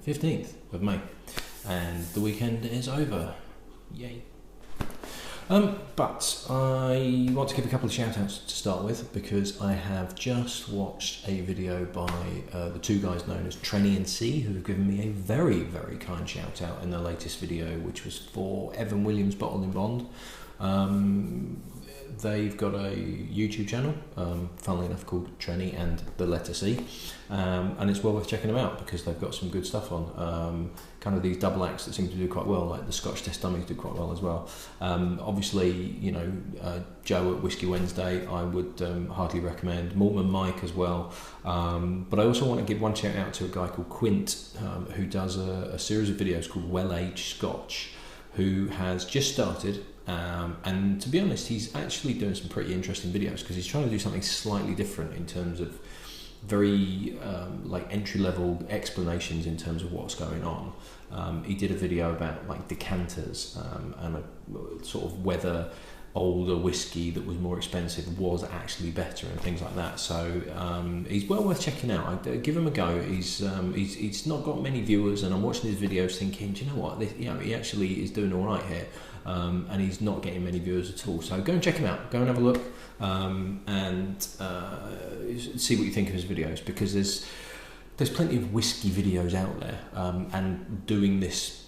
15th of May, and the weekend is over. Yay. But I want to give a couple of shout outs to start with, because I have just watched a video by the two guys known as Dram A, who have given me a very, very kind shout out in their latest video, which was for Evan Williams Bottled in Bond. They've got a YouTube channel, funnily enough, called Trenny and the letter C, and it's well worth checking them out because they've got some good stuff on. Kind of these double acts that seem to do quite well, like the Scotch Test Dummies do quite well as well. Obviously, you know, Joe at Whiskey Wednesday, I would hardly recommend. Malt and Mike as well. But I also want to give one shout out to a guy called Quint, who does a series of videos called Well-Aged Scotch, who has just started. And to be honest, he's actually doing some pretty interesting videos because he's trying to do something slightly different in terms of very like entry-level explanations in terms of what's going on. He did a video about like decanters and sort of whether older whiskey that was more expensive was actually better and things like that. So he's well worth checking out. I give him a go. He's not got many viewers, and I'm watching his videos thinking, do you know what? He actually is doing all right here. And he's not getting many viewers at all. So go and check him out. Go and have a look and see what you think of his videos, because there's plenty of whiskey videos out there. And doing this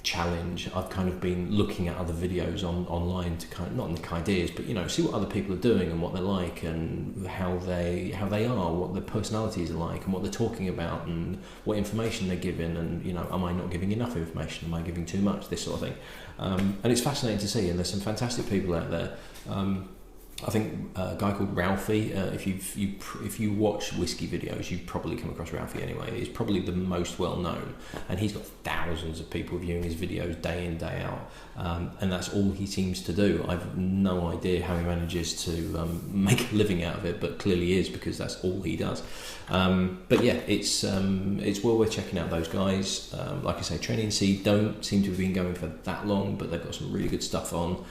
challenge, I've kind of been looking at other videos online to kind of, not nick ideas, but you know, see what other people are doing and what they're like and how they are, what their personalities are like and what they're talking about and what information they're giving, and you know, am I not giving enough information, am I giving too much, this sort of thing. And it's fascinating to see, and there's some fantastic people out there. I think a guy called Ralphie, if you watch whiskey videos, you've probably come across Ralphie anyway. He's probably the most well known, and he's got thousands of people viewing his videos day in, day out, and that's all he seems to do. I've no idea how he manages to make a living out of it, but clearly is, because that's all he does. But yeah, it's well worth checking out those guys. Like I say, Dram A don't seem to have been going for that long, but they've got some really good stuff on.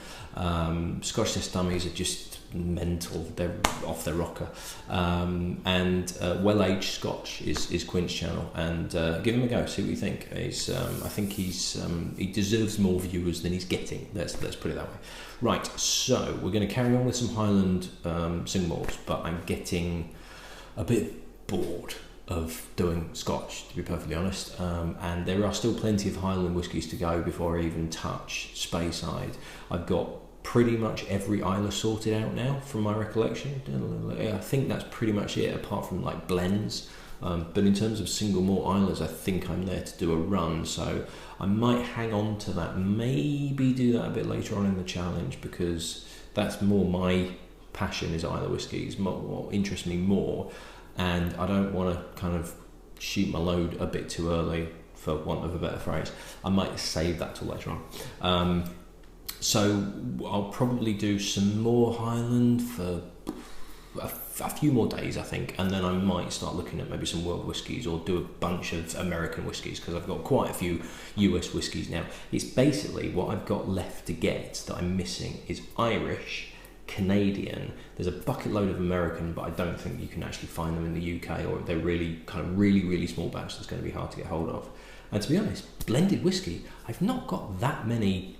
Scotch Test Dummies are just mental, they're off their rocker. And Well-Aged Scotch is Quint's channel, and give him a go, see what you think. I think he deserves more viewers than he's getting, let's put it that way. Right, so we're going to carry on with some Highland single malts, but I'm getting a bit bored of doing Scotch, to be perfectly honest, and there are still plenty of Highland whiskies to go before I even touch Speyside. I've got pretty much every Isla sorted out now from my recollection. I think that's pretty much it, apart from like blends, but in terms of single malt Islas, I think I'm there to do a run, so I might hang on to that, maybe do that a bit later on in the challenge, because that's more my passion, is Isla whiskies, what interests me more. And I don't want to kind of shoot my load a bit too early, for want of a better phrase. I might save that till later on. So I'll probably do some more Highland for a few more days, I think, and then I might start looking at maybe some world whiskies, or do a bunch of American whiskies, because I've got quite a few US whiskies now. It's basically what I've got left to get that I'm missing is Irish, Canadian. There's a bucket load of American, but I don't think you can actually find them in the UK, or they're really kind of really small batch that's going to be hard to get hold of. And to be honest, blended whiskey, I've not got that many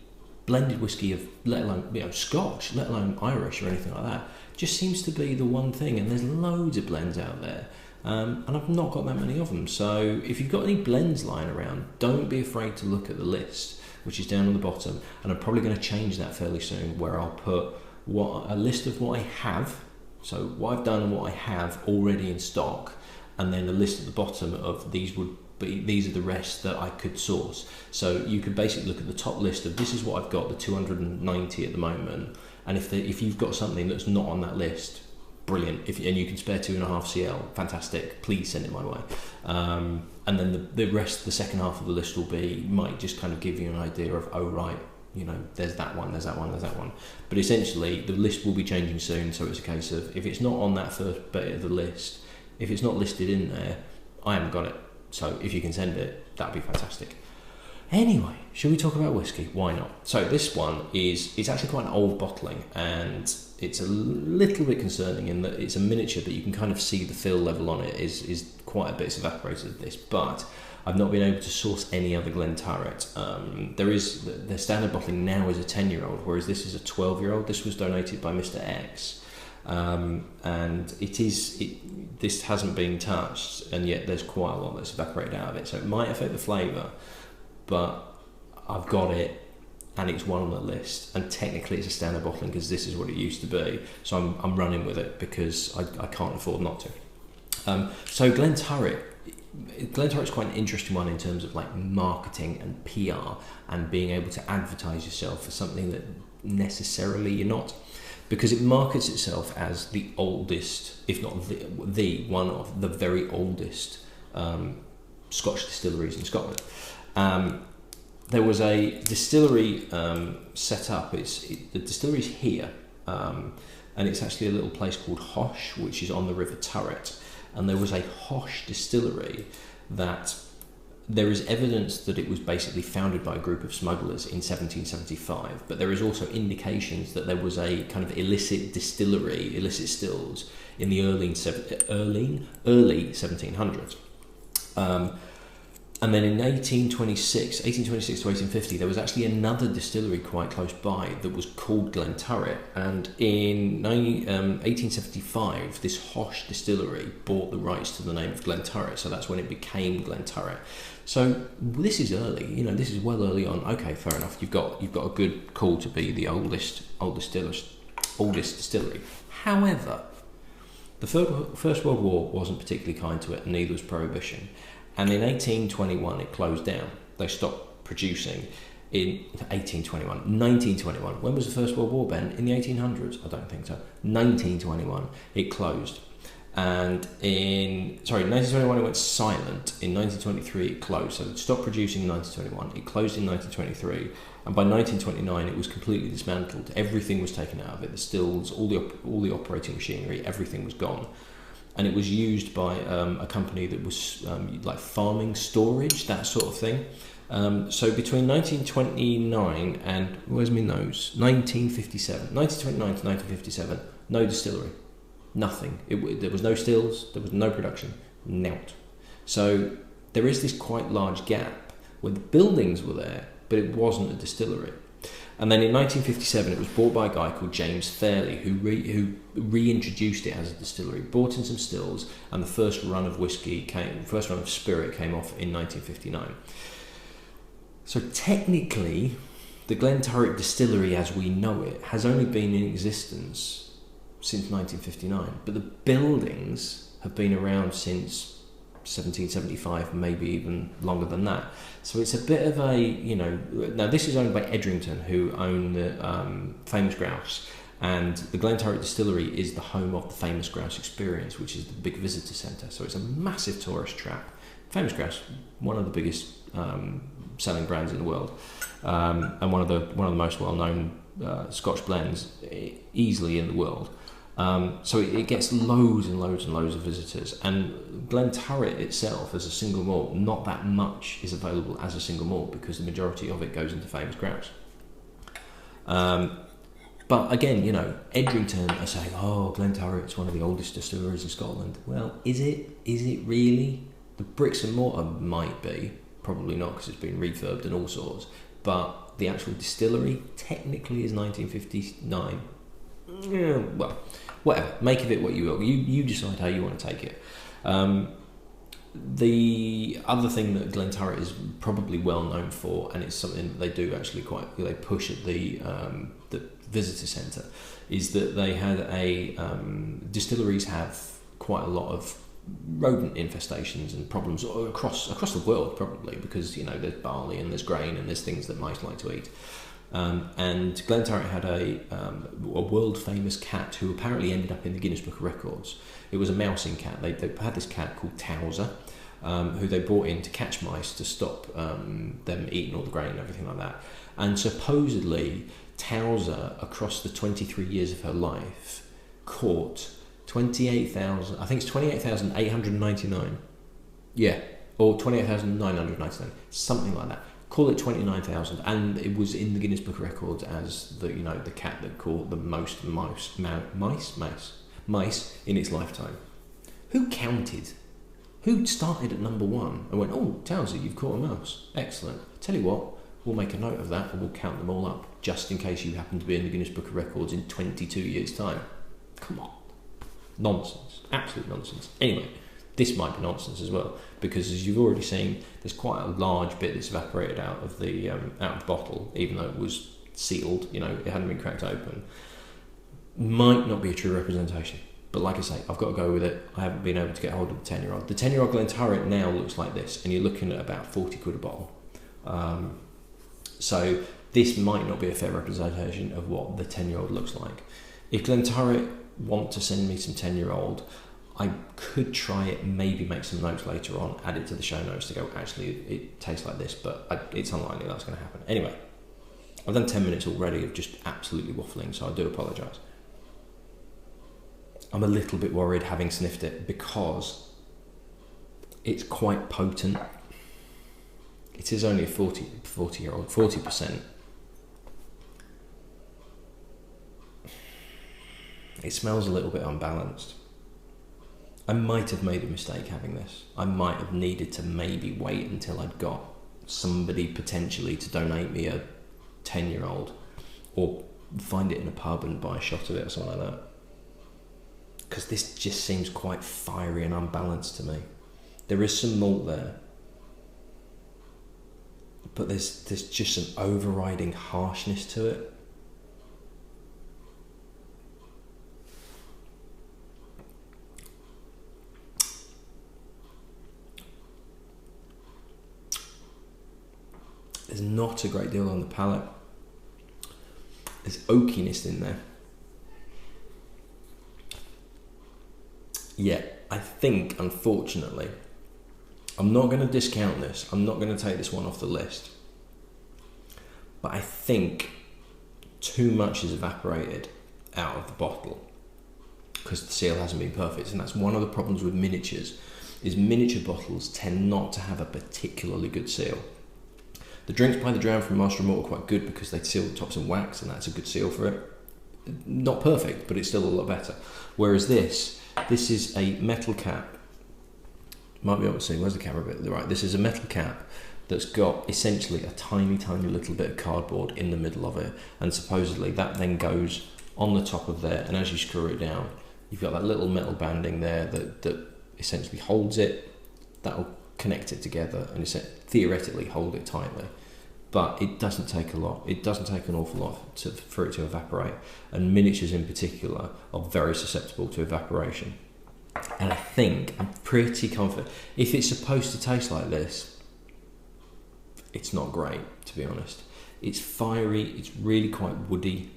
blended whiskey of, let alone Scotch, let alone Irish or anything like that. Just seems to be the one thing, and there's loads of blends out there, and I've not got that many of them. So if you've got any blends lying around, don't be afraid to look at the list, which is down on the bottom, and I'm probably going to change that fairly soon, where I'll put a list of what I have, so what I've done and what I have already in stock, and then a list at the bottom of these are the rest that I could source. So you could basically look at the top list of, this is what I've got, the 290 at the moment, and if you've got something that's not on that list, brilliant. And you can spare 2.5 CL, fantastic, please send it my way. And then the rest, the second half of the list might just kind of give you an idea of, oh right, you know, there's that one, there's that one, there's that one. But essentially the list will be changing soon, so it's a case of, if it's not on that first bit of the list, if it's not listed in there, I haven't got it. So if you can send it, that'd be fantastic. Anyway, should we talk about whiskey? Why not? So this one it's actually quite an old bottling, and it's a little bit concerning in that it's a miniature, but you can kind of see the fill level on it is quite a bit evaporated, this. But I've not been able to source any other Glenturret. There is the standard bottling now is a 10-year-old, whereas this is a 12-year-old. This was donated by Mr. X, and this hasn't been touched, and yet there's quite a lot that's evaporated out of it. So it might affect the flavour, but I've got it, and it's one on the list. And technically, it's a standard bottling because this is what it used to be. So I'm running with it because I can't afford not to. So Glenturret's quite an interesting one in terms of like marketing and PR and being able to advertise yourself for something that necessarily you're not, because it markets itself as the oldest, if not the one of the very oldest Scotch distilleries in Scotland. There was a distillery set up. The distillery's here, and it's actually a little place called Hosh, which is on the River Turret. And there was a Hosh distillery that there is evidence that it was basically founded by a group of smugglers in 1775, but there is also indications that there was a kind of illicit distillery, illicit stills, in the early 1700s. And then in 1826 to 1850, there was actually another distillery quite close by that was called Glenturret. And in 1875, this Hosh distillery bought the rights to the name of Glenturret, so that's when it became Glenturret. So this is early, this is well early on. Okay, fair enough. You've got a good call to be the oldest distillery. However, the First World War wasn't particularly kind to it, and neither was Prohibition. And in 1821, it closed down. They stopped producing in 1921. When was the First World War, Ben? In the 1800s? I don't think so. 1921, it closed. And 1921, it went silent. In 1923, it closed. So it stopped producing in 1921. It closed in 1923. And by 1929, it was completely dismantled. Everything was taken out of it. The stills, all the operating machinery, everything was gone. And it was used by a company that was like farming storage, that sort of thing. So between 1929 and, where's my nose? 1929 to 1957, no distillery, nothing. There was no stills, there was no production, nought. So there is this quite large gap where the buildings were there, but it wasn't a distillery. And then in 1957, it was bought by a guy called James Fairley, who reintroduced it as a distillery, brought in some stills, and the first run of spirit came off in 1959. So technically, the Glenturret distillery as we know it has only been in existence since 1959, but the buildings have been around since 1775, maybe even longer than that. So it's a bit of a, now this is owned by Edrington, who own the Famous Grouse, and the Glenturret Distillery is the home of the Famous Grouse Experience, which is the big visitor centre. So it's a massive tourist trap. Famous Grouse, one of the biggest selling brands in the world, and one of the most well-known Scotch blends easily in the world. So it gets loads and loads and loads of visitors, and Glenturret itself as a single malt, not that much is available as a single malt because the majority of it goes into Famous Grouse. But again, Edrington are saying, oh, Glenturret's one of the oldest distilleries in Scotland. Well, is it? Is it really? The bricks and mortar might be, probably not because it's been refurbed and all sorts, but the actual distillery technically is 1959. Yeah, well, whatever, make of it what you will. You decide how you want to take it. The other thing that Glenturret is probably well known for, and it's something that they do actually they push at the visitor centre, is that they had distilleries have quite a lot of rodent infestations and problems across the world, probably because there's barley and there's grain and there's things that mice like to eat. And Glenturret had a world famous cat who apparently ended up in the Guinness Book of Records. It was a mousing cat. They had this cat called Towser, who they brought in to catch mice to stop them eating all the grain and everything like that. And supposedly Towser, across the 23 years of her life, caught 28,899. Yeah, or 28,999, something like that. Call it 29,000, and it was in the Guinness Book of Records as the cat that caught the most mice in its lifetime. Who counted Who started at number 1 and went, oh, Townsy, you've caught a mouse. Excellent. Tell you what, we'll make a note of that and we'll count them all up, just in case you happen to be in the Guinness Book of Records in 22 years' time. Come on. Nonsense. Absolute nonsense. Anyway, this might be nonsense as well, because as you've already seen, there's quite a large bit that's evaporated out of the bottle, even though it was sealed, you know, it hadn't been cracked open. Might not be a true representation. But like I say, I've got to go with it. I haven't been able to get hold of the 10-year-old. The 10-year-old Glenturret now looks like this, and you're looking at about 40 quid a bottle. So this might not be a fair representation of what the 10-year-old looks like. If Glenturret want to send me some 10-year-old, I could try it, maybe make some notes later on, add it to the show notes to go, actually, it tastes like this, but it's unlikely that's going to happen. Anyway, I've done 10 minutes already of just absolutely waffling, so I do apologise. I'm a little bit worried having sniffed it because it's quite potent. It is only a 40-year-old, 40%. It smells a little bit unbalanced. I might have made a mistake having this. I might have needed to maybe wait until I'd got somebody potentially to donate me a 10-year-old, or find it in a pub and buy a shot of it or something like that. Because this just seems quite fiery and unbalanced to me. There is some malt there, but there's just an overriding harshness to it. There's not a great deal on the palate. There's oakiness in there. Yet, I think, unfortunately, I'm not going to discount this. I'm not going to take this one off the list. But I think too much is evaporated out of the bottle because the seal hasn't been perfect. And that's one of the problems with miniatures, is miniature bottles tend not to have a particularly good seal. The drinks by the Dram from Master and Malt are quite good because they seal the tops in wax, and that's a good seal for it. Not perfect, but it's still a lot better. Whereas this is a metal cap. Might be able to see, where's the camera bit? Right, this is a metal cap that's got essentially a tiny little bit of cardboard in the middle of it, and supposedly that then goes on the top of there, and as you screw it down, you've got that little metal banding there that essentially holds it. That'll connect it together and theoretically hold it tightly. But it doesn't take a lot. It doesn't take an awful lot for it to evaporate. And miniatures in particular are very susceptible to evaporation. And I think, I'm pretty confident, if it's supposed to taste like this, it's not great, to be honest. It's fiery, it's really quite woody,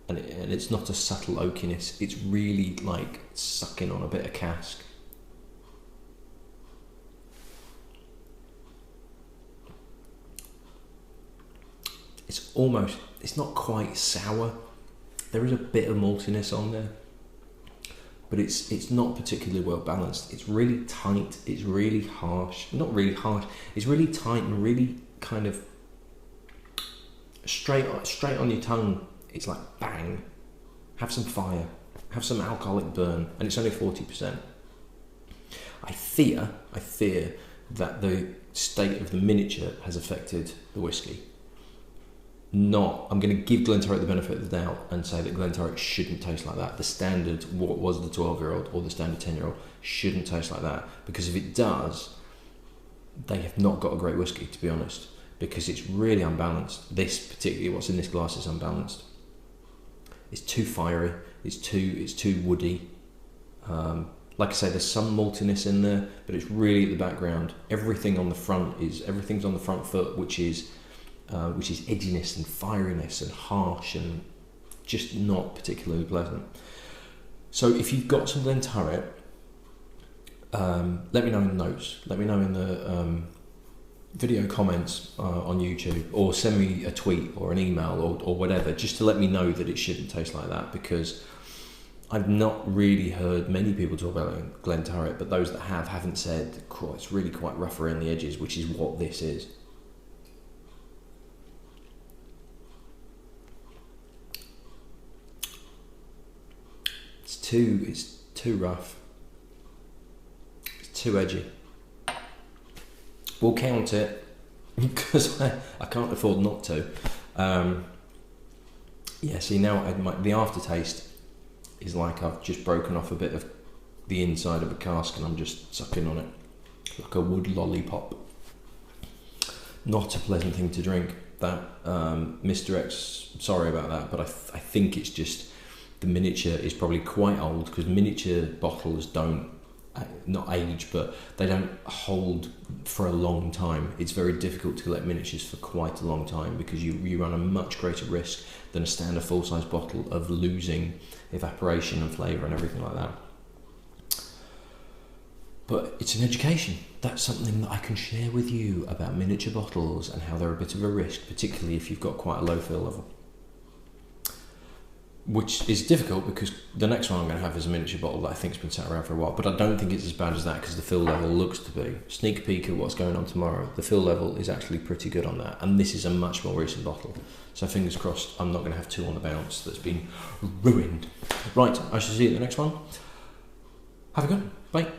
and it's not a subtle oakiness. It's really like sucking on a bit of cask. It's not quite sour. There is a bit of maltiness on there, but it's not particularly well balanced. It's really tight, it's really harsh. Not really harsh, it's really tight and really kind of straight on your tongue. It's like bang, have some fire, have some alcoholic burn, and it's only 40%. I fear that the state of the miniature has affected the whiskey. I'm going to give Glenturret the benefit of the doubt and say that Glenturret shouldn't taste like that. The standard, what was the 12-year-old or the standard 10-year-old, shouldn't taste like that, because if it does, they have not got a great whiskey, to be honest, because it's really unbalanced. This particularly, what's in this glass is unbalanced. It's too fiery, it's too woody. Like I say, there's some maltiness in there, but it's really at the background. Everything's on the front foot, which is edginess and fieriness and harsh and just not particularly pleasant. So if you've got some Glenturret, let me know in the notes, let me know in the video comments on YouTube, or send me a tweet or an email or whatever, just to let me know that it shouldn't taste like that, because I've not really heard many people talk about Glenturret, but those that haven't said, cool, it's really quite rough around the edges, which is what this is. It's too rough. It's too edgy. we'll count it because I can't afford not to. Yeah, see now the aftertaste is like I've just broken off a bit of the inside of a cask and I'm just sucking on it like a wood lollipop. Not a pleasant thing to drink. That Mr. X, sorry about that, but I think it's just the miniature is probably quite old, because miniature bottles don't, not age, but they don't hold for a long time. It's very difficult to collect miniatures for quite a long time because you run a much greater risk than a standard full-size bottle of losing evaporation and flavour and everything like that. But it's an education. That's something that I can share with you about miniature bottles and how they're a bit of a risk, particularly if you've got quite a low fill level. Which is difficult because the next one I'm going to have is a miniature bottle that I think's been sat around for a while, but I don't think it's as bad as that because the fill level looks to be. Sneak peek at what's going on tomorrow. The fill level is actually pretty good on that, and this is a much more recent bottle. So fingers crossed I'm not going to have two on the bounce that's been ruined. Right, I shall see you at the next one. Have a good one. Bye.